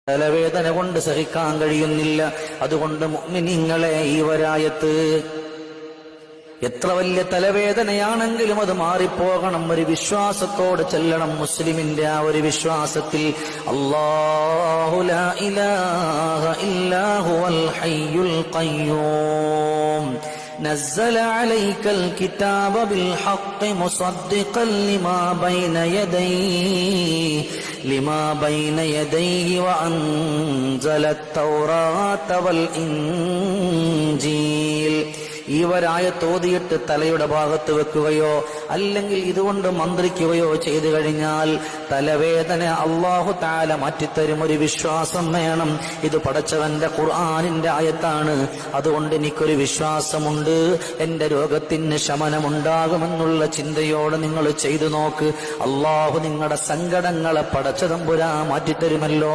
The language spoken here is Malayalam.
തലവേദന കൊണ്ട് സഹിക്കാൻ കഴിയുന്നില്ല. അതുകൊണ്ട് മുഅ്മിനീങ്ങളെ, ഈ വരായത്ത് എത്ര വലിയ തലവേദനയാണെങ്കിലും അത് മാറിപ്പോകണം. ഒരു വിശ്വാസത്തോടെ ചെല്ലണം. മുസ്ലിമിന്റെ ആ ഒരു വിശ്വാസത്തിൽ അല്ലാഹു ലാ ഇലാഹ ഇല്ലാ ഹുവൽ ഹയ്യുൽ ഖയ്യൂം نزل عليك الكتاب بالحق مصدقا لما بين يديه وأنزل التوراة والإنجيل. ഈ വരായത്ത് ഓതിയിട്ട് തലയുടെ ഭാഗത്ത് വെക്കുകയോ അല്ലെങ്കിൽ ഇതുകൊണ്ട് മന്ത്രിക്കുകയോ ചെയ്തു കഴിഞ്ഞാൽ തലവേദന അല്ലാഹു തആല മാറ്റിത്തരും. ഒരു വിശ്വാസം വേണം. ഇത് പടച്ചവന്റെ ഖുർആനിന്റെ ആയത്താണ്. അതുകൊണ്ട് എനിക്കൊരു വിശ്വാസമുണ്ട്, എന്റെ രോഗത്തിന് ശമനമുണ്ടാകുമെന്നുള്ള ചിന്തയോടെ നിങ്ങൾ ചെയ്തു നോക്ക്. അല്ലാഹു നിങ്ങളുടെ സങ്കടങ്ങളെ പടച്ച തമ്പുരാൻ മാറ്റിത്തരുമല്ലോ.